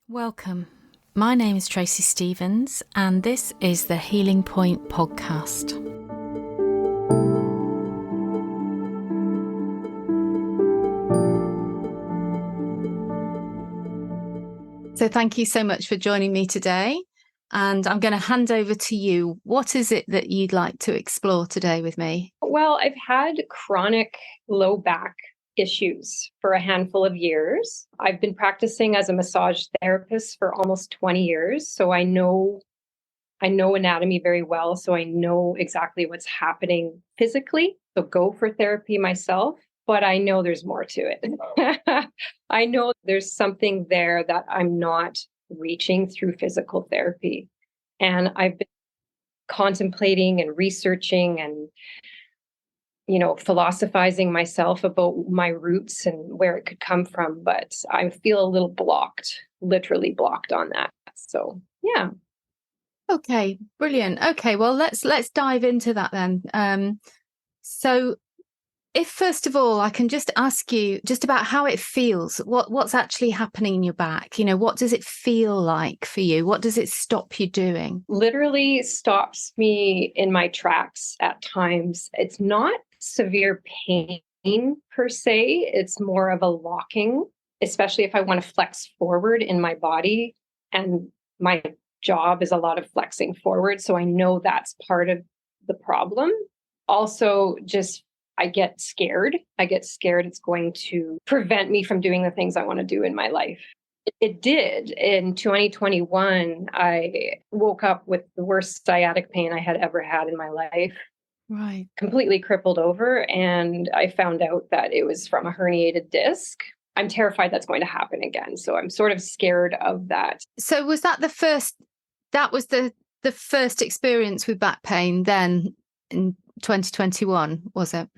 Welcome. My name is Tracy Stevens, and this is the Healing Point podcast. So thank you so much for joining me today. And I'm going to hand over to you. What is it that you'd like to explore today with me? Well, I've had chronic low back issues for a handful of years. I've been practicing as a massage therapist for almost 20 years. So I know anatomy very well. So I know exactly what's happening physically. So go for therapy myself, but I know there's more to it. I know there's something there that I'm not reaching through physical therapy. And I've been contemplating and researching and philosophizing myself about my roots and where it could come from, but I feel a little blocked, literally blocked on that. So, yeah. Okay, brilliant. Okay, well, let's dive into that then. So if first of all, I can just ask you just about how it feels, what's actually happening in your back? What does it feel like for you? What does it stop you doing? Literally stops me in my tracks at times. It's not severe pain per se. It's more of a locking, especially if I want to flex forward in my body. And my job is a lot of flexing forward. So I know that's part of the problem. Also, just I get scared. It's going to prevent me from doing the things I want to do in my life. It did. In 2021, I woke up with the worst sciatic pain I had ever had in my life. Right. Completely crippled over. And I found out that it was from a herniated disc. I'm terrified that's going to happen again. So I'm sort of scared of that. So was that the first experience with back pain then in 2021, was it?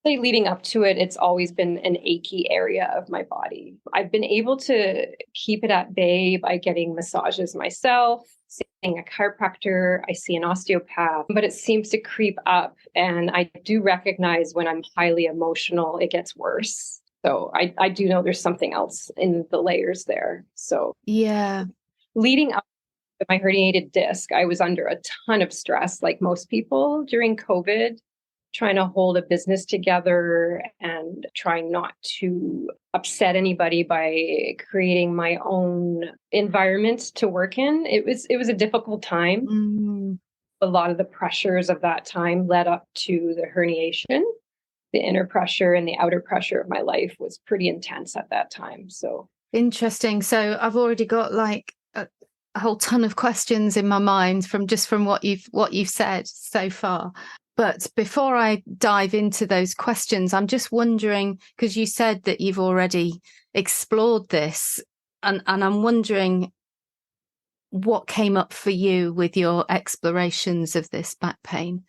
Leading up to it, it's always been an achy area of my body. I've been able to keep it at bay by getting massages myself, seeing a chiropractor, I see an osteopath, but it seems to creep up. And I do recognize when I'm highly emotional, it gets worse. So I do know there's something else in the layers there. So yeah, leading up to my herniated disc, I was under a ton of stress, like most people during COVID, trying to hold a business together and trying not to upset anybody by creating my own environment to work in. It was a difficult time. Mm. A lot of the pressures of that time led up to the herniation. The inner pressure and the outer pressure of my life was pretty intense at that time. So Interesting. So I've already got like a whole ton of questions in my mind from what you've said so far. But before I dive into those questions, I'm just wondering, because you said that you've already explored this, and I'm wondering what came up for you with your explorations of this back pain.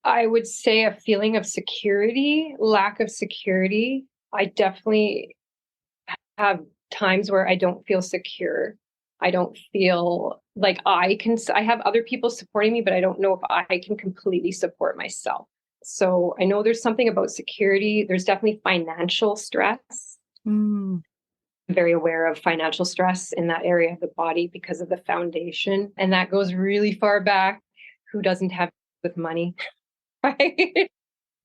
I would say a feeling of security, lack of security. I definitely have times where I don't feel secure. I don't feel like I have other people supporting me, but I don't know if I can completely support myself. So I know there's something about security. There's definitely financial stress. Mm. I'm very aware of financial stress in that area of the body because of the foundation. And that goes really far back. Who doesn't have with money? Right?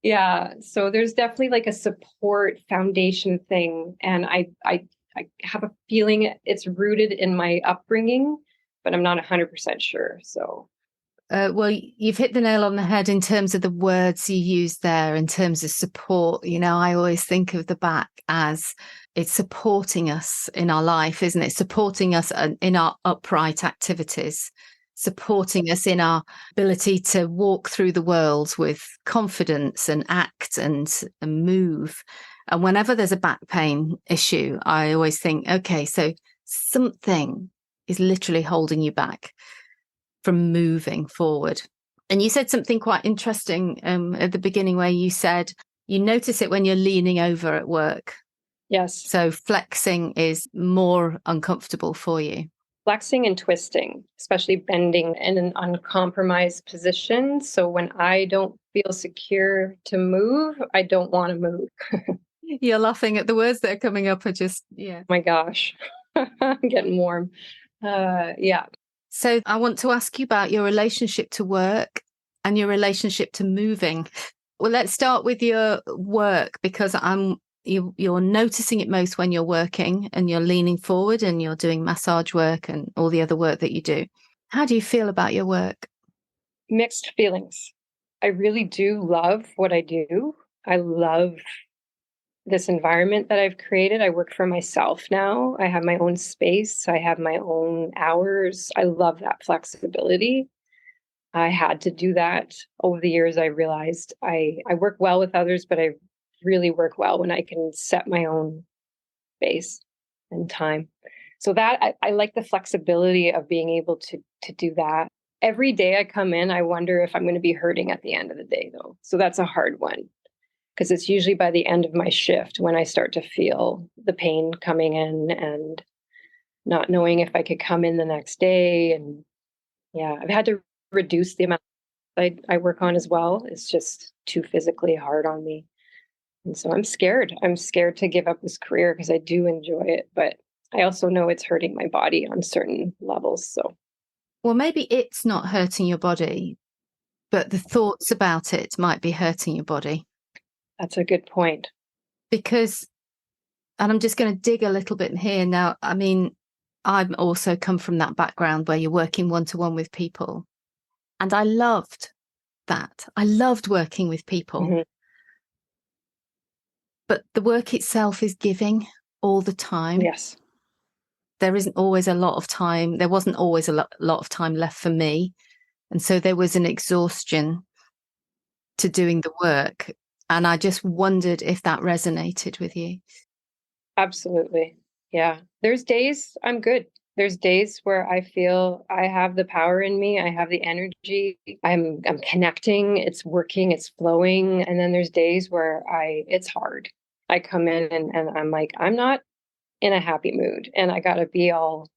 Yeah. So there's definitely like a support foundation thing. And I have a feeling it's rooted in my upbringing, but I'm not 100% sure. So, well, you've hit the nail on the head in terms of the words you use there, in terms of support. I always think of the back as it's supporting us in our life, isn't it? Supporting us in our upright activities, supporting us in our ability to walk through the world with confidence and act and move. And whenever there's a back pain issue, I always think, okay, so something is literally holding you back from moving forward. And you said something quite interesting at the beginning where you said you notice it when you're leaning over at work. Yes. So flexing is more uncomfortable for you. Flexing and twisting, especially bending in an uncompromised position. So when I don't feel secure to move, I don't want to move. You're laughing at the words that are coming up are just, yeah. My gosh. I'm getting warm. Yeah. So I want to ask you about your relationship to work and your relationship to moving. Well, let's start with your work, because you're noticing it most when you're working and you're leaning forward and you're doing massage work and all the other work that you do. How do you feel about your work? Mixed feelings. I really do love what I do. I love this environment that I've created. I work for myself now. I have my own space. I have my own hours. I love that flexibility. I had to do that over the years. I realized I work well with others, but I really work well when I can set my own space and time. So that I like the flexibility of being able to do that. Every day I come in, I wonder if I'm going to be hurting at the end of the day, though. So that's a hard one, because it's usually by the end of my shift when I start to feel the pain coming in and not knowing if I could come in the next day. And yeah, I've had to reduce the amount I work on as well. It's just too physically hard on me. And so I'm scared. I'm scared to give up this career because I do enjoy it, but I also know it's hurting my body on certain levels. So, Well, maybe it's not hurting your body, but the thoughts about it might be hurting your body. that's a good point. Because, and I'm just going to dig a little bit here now. I mean, I've also come from that background where you're working one-to-one with people. And I loved that. I loved working with people. Mm-hmm. But the work itself is giving all the time. Yes. There isn't always a lot of time. There wasn't always a lot of time left for me. And so there was an exhaustion to doing the work. And I just wondered if that resonated with you. Absolutely. Yeah. There's days I'm good. There's days where I feel I have the power in me. I have the energy. I'm connecting. It's working. It's flowing. And then there's days where it's hard. I come in and I'm like, I'm not in a happy mood, and I got to be all,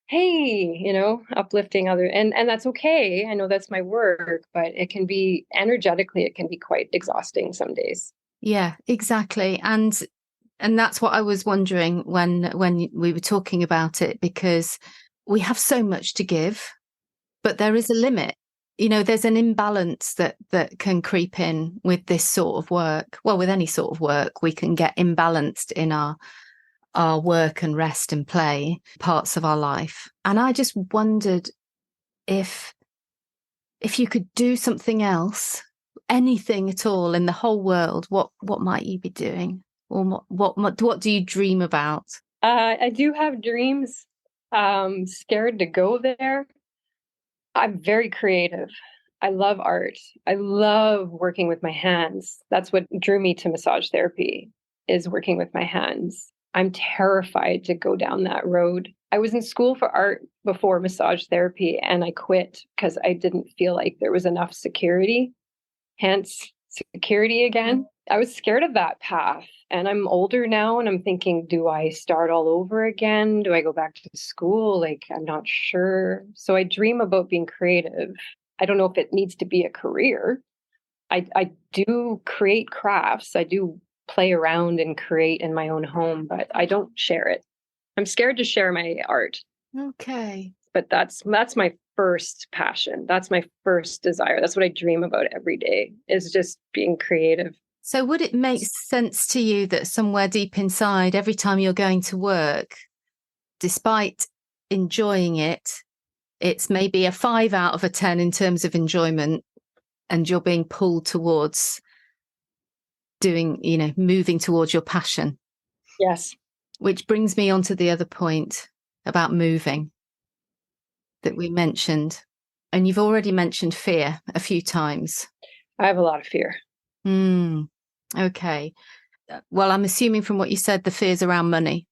hey, uplifting other, and that's okay. I know that's my work, but it can be energetically, it can be quite exhausting some days. Yeah, exactly. And that's what I was wondering when we were talking about it, because we have so much to give, but there is a limit. There's an imbalance that can creep in with this sort of work. Well, with any sort of work, we can get imbalanced in our work and rest and play parts of our life. And I just wondered if you could do something else, anything at all in the whole world, what might you be doing? Or what do you dream about? I do have dreams. Scared to go there. I'm very creative. I love art. I love working with my hands. That's what drew me to massage therapy, is working with my hands. I'm terrified to go down that road. I was in school for art before massage therapy, and I quit because I didn't feel like there was enough security, hence security again. I was scared of that path. And I'm older now, and I'm thinking, do I start all over again? Do I go back to school? Like, I'm not sure. So I dream about being creative. I don't know if it needs to be a career. I do create crafts. I do play around and create in my own home, but I don't share it. I'm scared to share my art. Okay. But that's my first passion. That's my first desire. That's what I dream about every day, is just being creative. So would it make sense to you that somewhere deep inside, every time you're going to work, despite enjoying it, it's maybe a 5 out of a 10 in terms of enjoyment, and you're being pulled towards doing, moving towards your passion? Yes. Which brings me on to the other point about moving that we mentioned. And you've already mentioned fear a few times. I have a lot of fear. Okay. Well, I'm assuming from what you said, the fear's around money.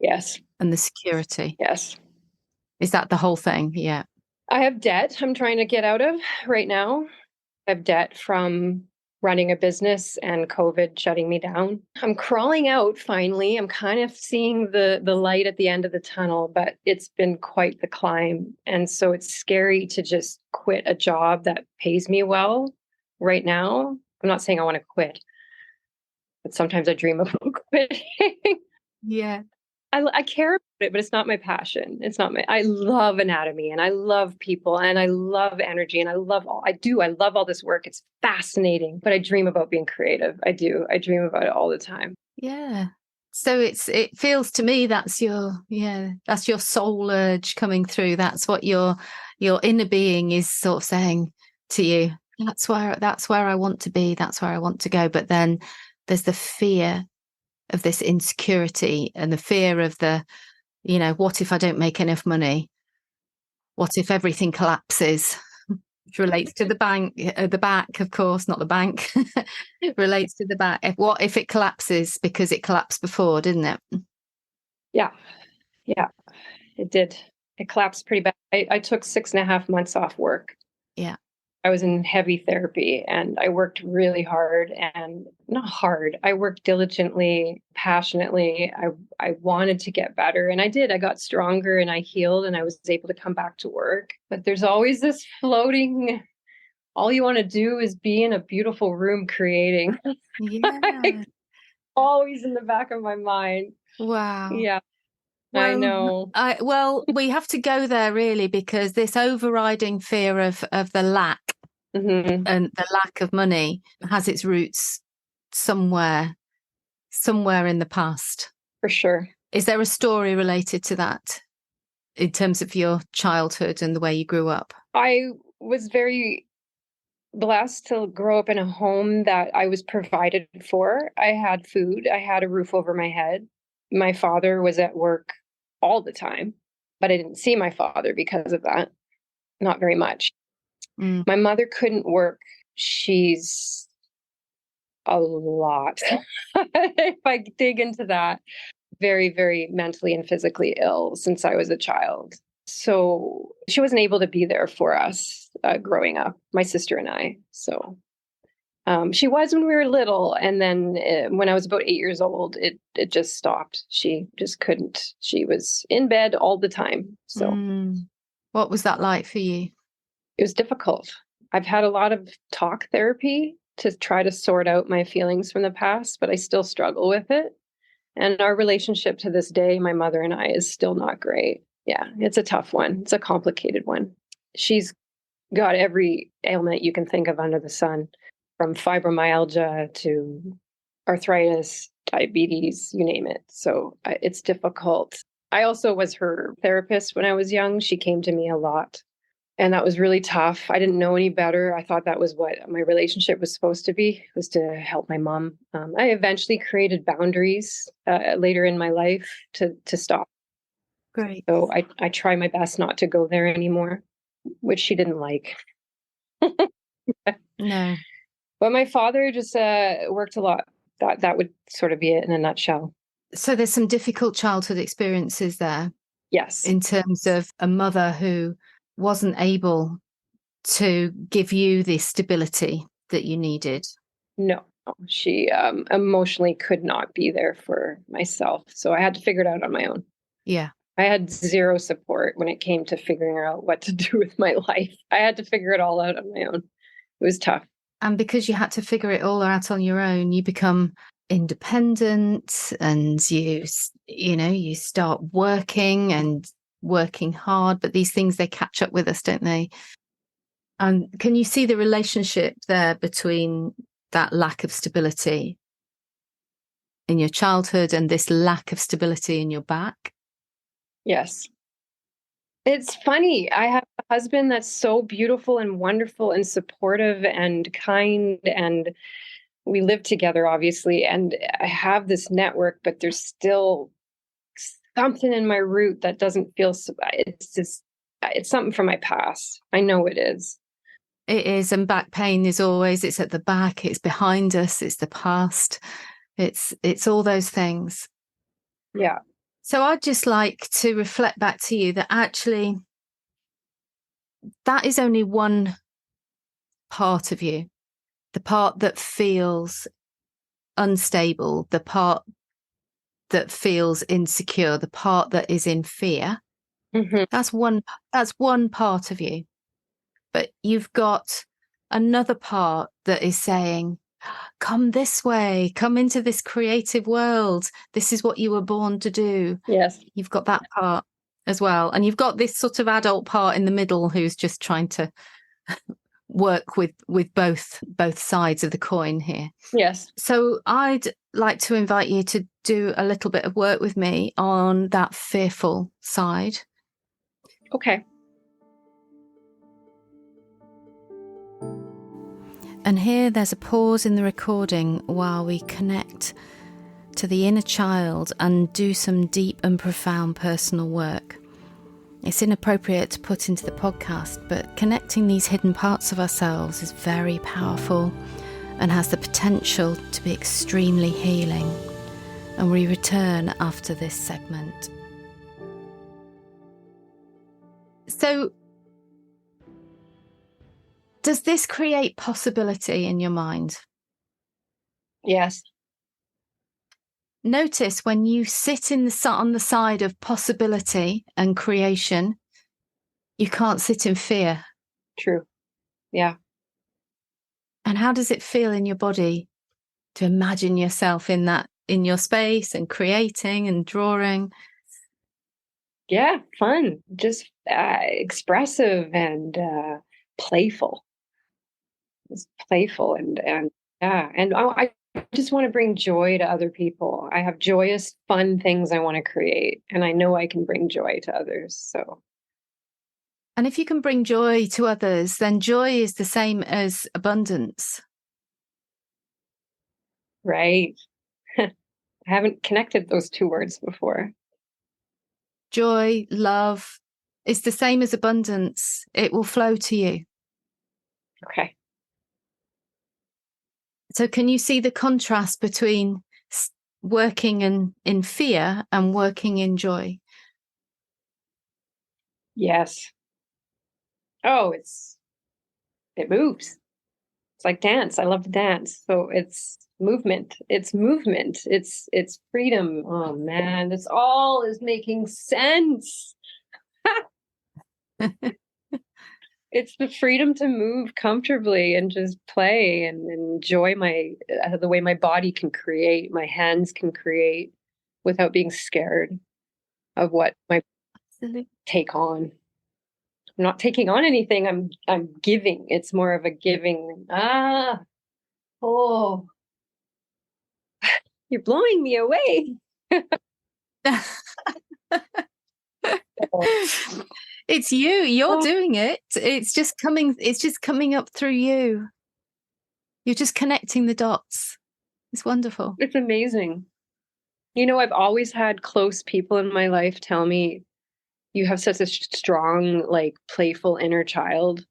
Yes. And the security. Yes. Is that the whole thing? Yeah. I have debt I'm trying to get out of right now. I have debt from running a business and COVID shutting me down. I'm crawling out finally. I'm kind of seeing the light at the end of the tunnel, but it's been quite the climb. And so it's scary to just quit a job that pays me well right now. I'm not saying I want to quit, but sometimes I dream about quitting. Yeah. I care it, but it's not my passion. It's not I love anatomy and I love people and I love energy and I love all this work. It's fascinating, but I dream about being creative. I do. I dream about it all the time. Yeah. So it feels to me that's your soul urge coming through. That's what your inner being is sort of saying to you. That's where I want to be. That's where I want to go. But then there's the fear of this insecurity and the fear of what if I don't make enough money? What if everything collapses? Which relates to the back, of course, not the bank. It relates to the back. What if it collapses because it collapsed before, didn't it? Yeah. Yeah, it did. It collapsed pretty bad. I took 6.5 months off work. Yeah. I was in heavy therapy and I worked really hard and not hard. I worked diligently, passionately. I wanted to get better and I did. I got stronger and I healed and I was able to come back to work. But there's always this floating, all you want to do is be in a beautiful room creating. Yeah. Always in the back of my mind. Wow. Yeah. Well, I know. We have to go there really because this overriding fear of the lack Mm-hmm. and the lack of money has its roots somewhere in the past. For sure. Is there a story related to that in terms of your childhood and the way you grew up? I was very blessed to grow up in a home that I was provided for. I had food, I had a roof over my head. My father was at work all the time, but I didn't see my father because of that. Not very much. My mother couldn't work. She's a lot. If I dig into that, very, very mentally and physically ill since I was a child. So she wasn't able to be there for us growing up, my sister and I. So she was when we were little. And then when I was about 8 years old, it just stopped. She just couldn't. She was in bed all the time. So what was that like for you? it was difficult. I've had a lot of talk therapy to try to sort out my feelings from the past, but I still struggle with it. And our relationship to this day, my mother and I, is still not great. Yeah, it's a tough one. It's a complicated one. She's got every ailment you can think of under the sun, from fibromyalgia to arthritis, diabetes, you name it. So it's difficult. I also was her therapist when I was young. She came to me a lot. And that was really tough. I didn't know any better. I thought that was what my relationship was supposed to be, was to help my mom. I eventually created boundaries later in my life to stop. Great. So I try my best not to go there anymore, which she didn't like. No. But my father just worked a lot. That would sort of be it in a nutshell. So there's some difficult childhood experiences there. Yes. In terms of a mother who wasn't able to give you the stability that you needed. No, she emotionally could not be there for myself. So I had to figure it out on my own. Yeah. I had zero support when it came to figuring out what to do with my life. I had to figure it all out on my own. It was tough. And because you had to figure it all out on your own, you become independent and you start working and working hard, but these things, they catch up with us, don't they? And can you see the relationship there between that lack of stability in your childhood and this lack of stability in your back? Yes. It's funny. I have a husband that's so beautiful and wonderful and supportive and kind, and we live together, obviously, and I have this network, but there's still something in my root that doesn't feel it's something from my past. I know it is. It is. And back pain is always, it's at the back, it's behind us, it's the past. It's all those things. Yeah. So I'd just like to reflect back to you that actually that is only one part of you, the part that feels unstable, the part that feels insecure, the part that is in fear. Mm-hmm. That's one part of you. But you've got another part that is saying, come this way, come into this creative world. This is what you were born to do. Yes. You've got that part as well. And you've got this sort of adult part in the middle who's just trying to work with both sides of the coin here. Yes. So I'd like to invite you to do a little bit of work with me on that fearful side. Okay. And here there's a pause in the recording while we connect to the inner child and do some deep and profound personal work. It's inappropriate to put into the podcast, but connecting these hidden parts of ourselves is very powerful and has the potential to be extremely healing. And we return after this segment. So, does this create possibility in your mind? Yes. Notice when you sit on the side of possibility and creation, you can't sit in fear. True. Yeah. And how does it feel in your body to imagine yourself in your space and creating and drawing? Yeah. Fun. Just expressive and playful. It's playful and yeah. And I just want to bring joy to other people. I have joyous, fun things I want to create, and I know I can bring joy to others. So. And if you can bring joy to others, then joy is the same as abundance. Right. I haven't connected those two words before. Joy, love is the same as abundance. It will flow to you. Okay. So can you see the contrast between working in fear and working in joy? Yes. Oh, it moves. It's like dance. I love to dance. So it's movement. It's movement. It's freedom. Oh man, this all is making sense. It's the freedom to move comfortably and just play and enjoy the way my body can create, my hands can create without being scared of what my take on. I'm not taking on anything. I'm giving. It's more of a giving. Oh, you're blowing me away. It's you. You're doing it. It's just coming up through you. You're just connecting the dots. It's wonderful. It's amazing. You know, I've always had close people in my life tell me, you have such a strong, like, playful inner child.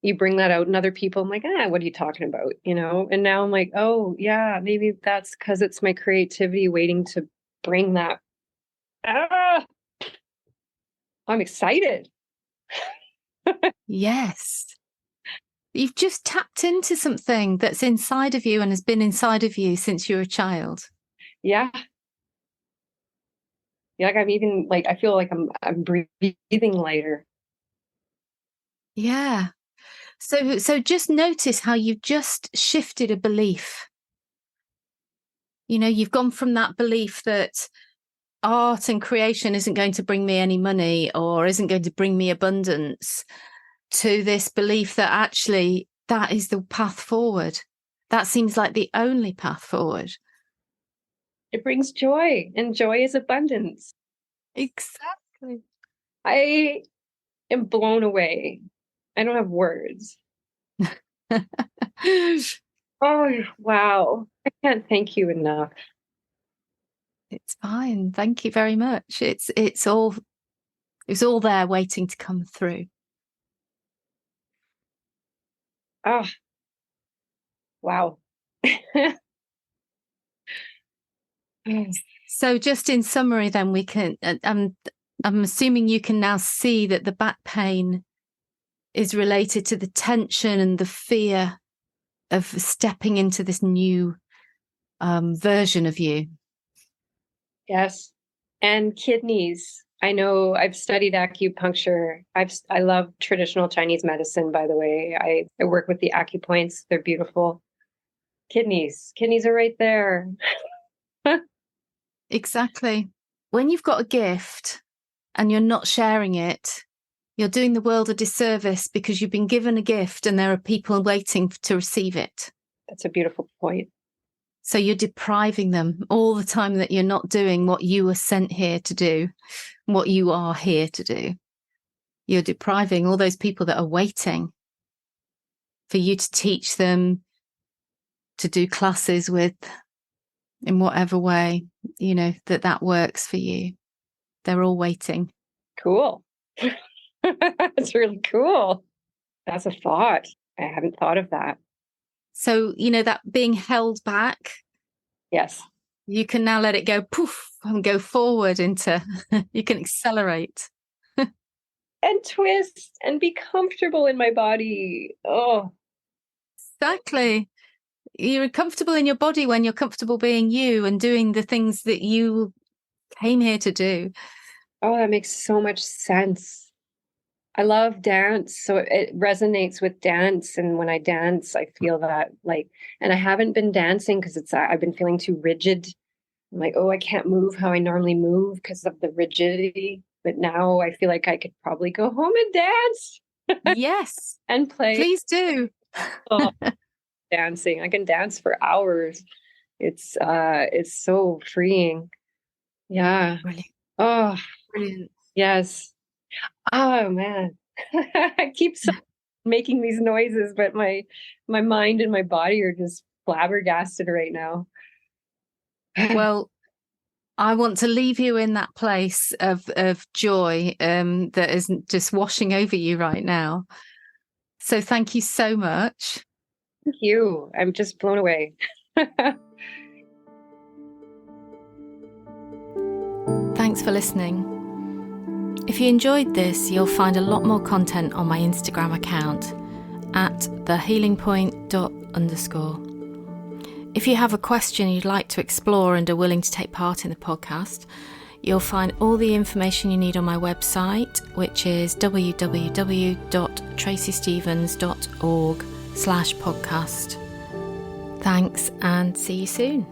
You bring that out in other people. I'm like, what are you talking about? You know? And now I'm like, oh yeah, maybe that's because it's my creativity waiting to bring that. I'm excited. Yes. You've just tapped into something that's inside of you and has been inside of you since you were a child. Yeah. Yeah, like I'm even like, I feel like I'm breathing lighter. Yeah. So just notice how you've just shifted a belief. You know, you've gone from that belief that art and creation isn't going to bring me any money or isn't going to bring me abundance, to this belief that actually that is the path forward. That seems like the only path forward. It brings joy, and joy is abundance. Exactly. I am blown away. I don't have words. Oh, wow. I can't thank you enough. It's fine. Thank you very much. It's all there waiting to come through. Oh, wow. So just in summary, then we can, I'm assuming you can now see that the back pain is related to the tension and the fear of stepping into this new version of you. Yes. And kidneys. I know I've studied acupuncture. I love traditional Chinese medicine, by the way. I work with the acupoints. They're beautiful. Kidneys are right there. Exactly. When you've got a gift and you're not sharing it, you're doing the world a disservice, because you've been given a gift and there are people waiting to receive it. That's a beautiful point. So you're depriving them all the time that you're not doing what you were sent here to do, what you are here to do. You're depriving all those people that are waiting for you to teach them, to do classes with, in whatever way, that works for you. They're all waiting. Cool. That's really cool. That's a thought. I haven't thought of that. So, that being held back. Yes. You can now let it go poof and go forward into, you can accelerate. And twist and be comfortable in my body. Oh. Exactly. You're comfortable in your body when you're comfortable being you and doing the things that you came here to do. Oh, that makes so much sense. I love dance, so it resonates with dance. And when I dance, I feel that and I haven't been dancing because I've been feeling too rigid. I'm like, oh, I can't move how I normally move because of the rigidity. But now I feel like I could probably go home and dance. Yes. And play. Please do. Oh, dancing. I can dance for hours. It's so freeing. Yeah. Brilliant. Oh, Brilliant. Yes. Oh man. I keep making these noises, but my mind and my body are just flabbergasted right now. Well, I want to leave you in that place of joy that isn't just washing over you right now. So thank you so much. Thank you. I'm just blown away. Thanks for listening. If you enjoyed this, you'll find a lot more content on my Instagram account at thehealingpoint._. If you have a question you'd like to explore and are willing to take part in the podcast, you'll find all the information you need on my website, which is www.tracystevens.org/podcast. Thanks and see you soon.